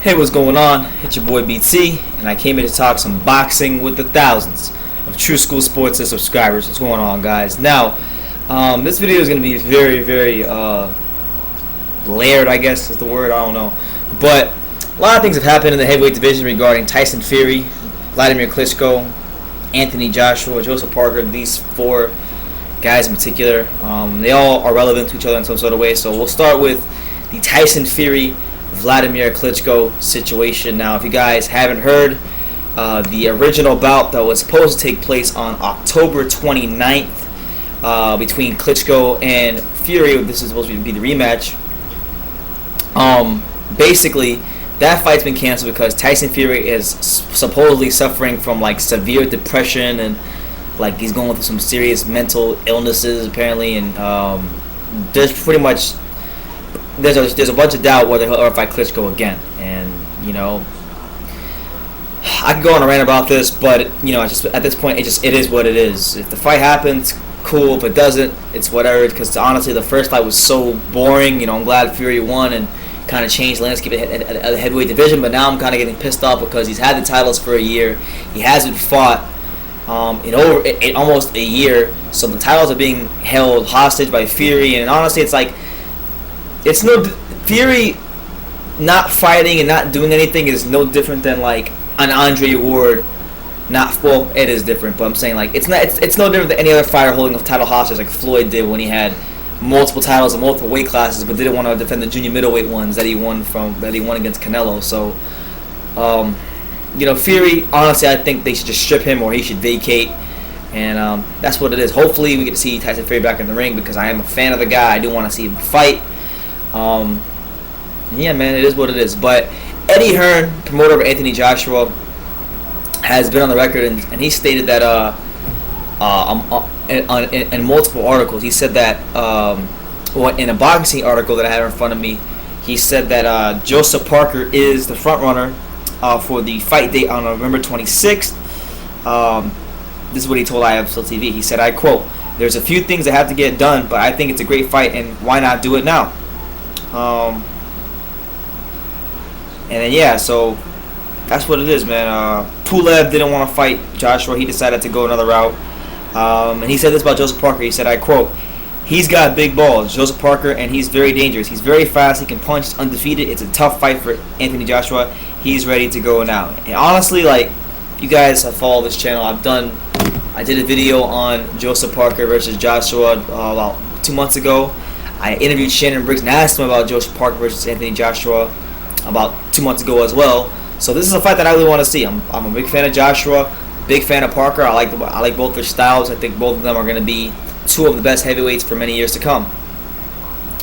Hey, what's going on? It's your boy BT, and I came here to talk some boxing with the thousands of True School Sports subscribers. What's going on, guys? Now, this video is going to be very layered, I guess is the word. I don't know. But a lot of things have happened in the heavyweight division regarding Tyson Fury, Wladimir Klitschko, Anthony Joshua, Joseph Parker, these four guys in particular. They all are relevant to each other in some sort of way. So we'll start with the Tyson Fury Wladimir Klitschko situation. Now, if you guys haven't heard, the original bout that was supposed to take place on October 29th between Klitschko and Fury, this is supposed to be the rematch. Basically, that fight's been canceled because Tyson Fury is supposedly suffering from like severe depression and like he's going through some serious mental illnesses apparently, and there's pretty much there's a bunch of doubt whether he'll ever fight Klitschko again. And you know, I can go on a rant about this, but you know, just at this point, it is what it is. If the fight happens, cool. If it doesn't, it's whatever. Because honestly, the first fight was so boring. You know, I'm glad Fury won and kind of changed the landscape at the heavyweight division. But now I'm kind of getting pissed off because he's had the titles for a year. He hasn't fought in almost a year. So the titles are being held hostage by Fury. And honestly, it's like it's no Fury not fighting and not doing anything is no different than like an Andre Ward. Well, it is different, but I'm saying like it's no different than any other fighter holding a title hostage like Floyd did when he had multiple titles and multiple weight classes, but didn't want to defend the junior middleweight ones that he won against Canelo. So, you know, Fury, honestly, I think they should just strip him or he should vacate, and that's what it is. Hopefully, we get to see Tyson Fury back in the ring because I am a fan of the guy. I do want to see him fight. Yeah, man, it is what it is. But Eddie Hearn, promoter of Anthony Joshua, has been on the record and he stated that in multiple articles, he said that in a boxing article that I have in front of me, he said that Joseph Parker is the front runner for the fight date on November 26th. This is what he told IFL TV. He said, I quote, "There's a few things that have to get done, but I think it's a great fight, and why not do it now?" And then yeah, so that's what it is, man. Pulev didn't want to fight Joshua. He decided to go another route. And he said this about Joseph Parker. He said, I quote, "He's got big balls, Joseph Parker, and he's very dangerous. He's very fast. He can punch. He's undefeated. It's a tough fight for Anthony Joshua. He's ready to go now." And honestly, like, you guys have followed this channel. I did a video on Joseph Parker versus Joshua about 2 months ago. I interviewed Shannon Briggs and asked him about Joseph Parker versus Anthony Joshua about 2 months ago as well. So this is a fight that I really want to see. I'm a big fan of Joshua, big fan of Parker. I like both their styles. I think both of them are going to be two of the best heavyweights for many years to come.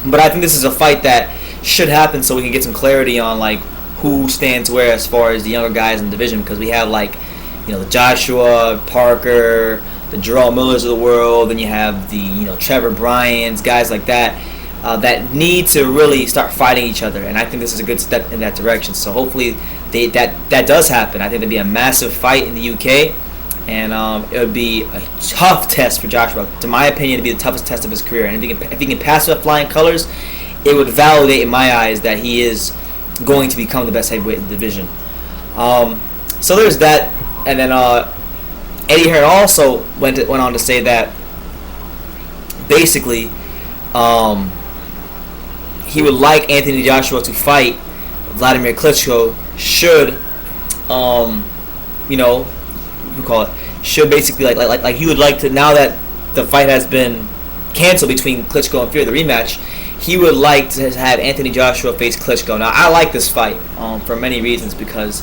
But I think this is a fight that should happen so we can get some clarity on like who stands where as far as the younger guys in the division, because we have like, you know, the Joshua, Parker, the Jarrell Millers of the world, then you have the, you know, Trevor Bryans, guys like that. That need to really start fighting each other, and I think this is a good step in that direction. So hopefully that does happen. I think there'd be a massive fight in the UK, and it would be a tough test for Joshua. To my opinion, it'd be the toughest test of his career. And if he can pass with flying colors, it would validate in my eyes that he is going to become the best heavyweight in the division. So there's that, and then Eddie Hearn also went on to say that basically. He would like Anthony Joshua to fight Wladimir Klitschko should, you know, should basically like he would like to, now that the fight has been canceled between Klitschko and Fury, the rematch, he would like to have Anthony Joshua face Klitschko. Now, I like this fight for many reasons because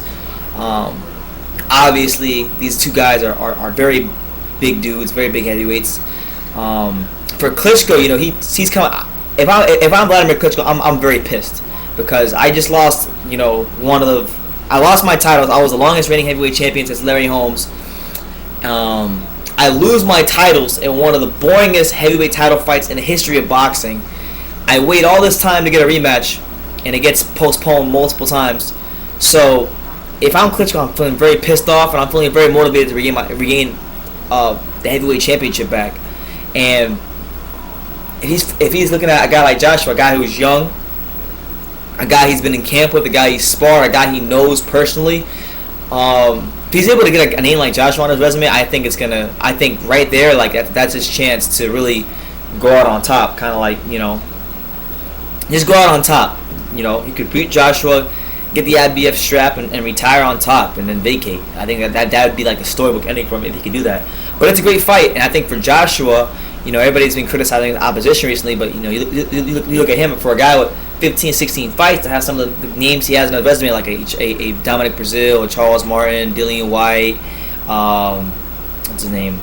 obviously these two guys are very big dudes, very big heavyweights. For Klitschko, you know, he's coming. If I'm Wladimir Klitschko, I'm very pissed because I just lost, you know, I lost my titles. I was the longest reigning heavyweight champion since Larry Holmes. I lose my titles in one of the boringest heavyweight title fights in the history of boxing. I wait all this time to get a rematch, and it gets postponed multiple times. So if I'm Klitschko, I'm feeling very pissed off, and I'm feeling very motivated to regain the heavyweight championship back. And if he's looking at a guy like Joshua, a guy who's young, a guy he's been in camp with, a guy he's sparred, a guy he knows personally. If he's able to get a name like Joshua on his resume, I think right there, like that's his chance to really go out on top. Kind of like, just go out on top. He could beat Joshua, get the IBF strap, and retire on top, and then vacate. I think that would be like a storybook ending for him if he could do that. But it's a great fight, and I think for Joshua, everybody's been criticizing the opposition recently, but you look at him, for a guy with 15, 16 fights to have some of the names he has on his resume, like a Dominic Brazil, a Charles Martin, Dillian White, what's his name,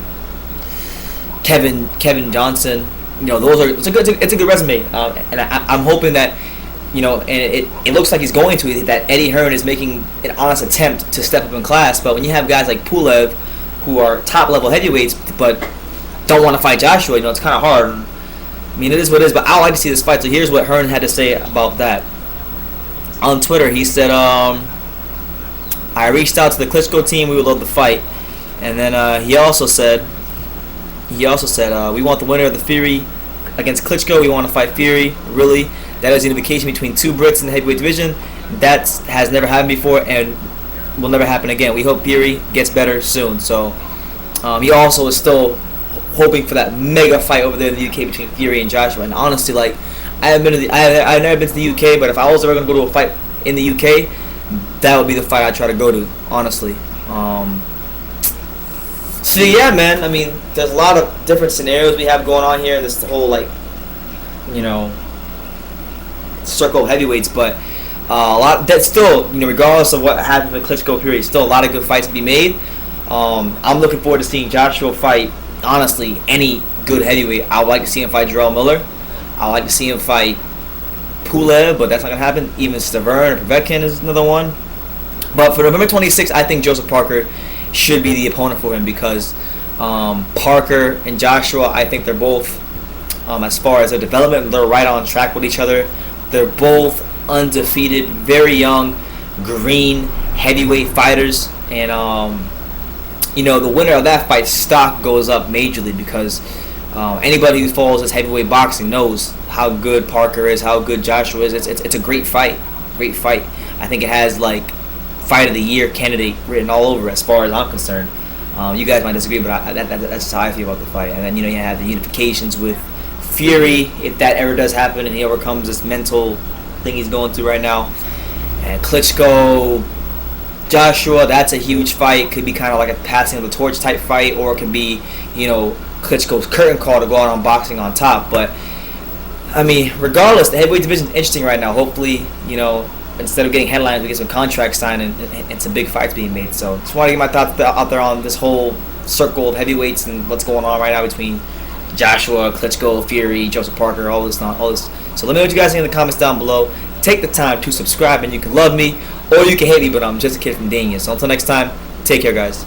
Kevin Johnson. It's a good resume, and I'm hoping that, and it looks like he's going to, that Eddie Hearn is making an honest attempt to step up in class. But when you have guys like Pulev, who are top level heavyweights, but don't want to fight Joshua, it's kind of hard. I mean, it is what it is, but I like to see this fight. So here's what Hearn had to say about that. On Twitter, he said, I reached out to the Klitschko team. We would love to fight. And then he also said, we want the winner of the Fury against Klitschko. We want to fight Fury. Really, that is a unification between two Brits in the heavyweight division. That has never happened before and will never happen again. We hope Fury gets better soon. So he also is still hoping for that mega fight over there in the UK between Fury and Joshua. And honestly, like, I've never been to the UK, but if I was ever going to go to a fight in the UK, that would be the fight I'd try to go to, honestly. So yeah, man, I mean, there's a lot of different scenarios we have going on here. This whole, like, circle of heavyweights, but a lot that's still, regardless of what happens with Klitschko Fury, still a lot of good fights to be made. I'm looking forward to seeing Joshua fight, honestly, any good heavyweight. I would like to see him fight Jarrell Miller. I would like to see him fight Pulev, but that's not going to happen. Even Stavern or Povetkin is another one. But for November 26th, I think Joseph Parker should be the opponent for him, because Parker and Joshua, I think they're both, as far as their development, they're right on track with each other. They're both undefeated, very young, green heavyweight fighters. And, the winner of that fight, stock goes up majorly, because anybody who follows this heavyweight boxing knows how good Parker is, how good Joshua is. It's a great fight. I think it has, like, fight of the year candidate written all over as far as I'm concerned. You guys might disagree, but that's just how I feel about the fight. And then, you have the unifications with Fury, if that ever does happen and he overcomes this mental thing he's going through right now. And Klitschko, Joshua, that's a huge fight. Could be kind of like a passing of the torch type fight, or it could be, Klitschko's curtain call to go out on boxing on top. But, I mean, regardless, the heavyweight division is interesting right now. Hopefully, instead of getting headlines, we get some contracts signed and some big fights being made. So just want to get my thoughts out there on this whole circle of heavyweights and what's going on right now between Joshua, Klitschko, Fury, Joseph Parker, all this. So let me know what you guys think in the comments down below. Take the time to subscribe, and you can love me or you can hate me, but I'm just a kid from Dania. So until next time, take care, guys.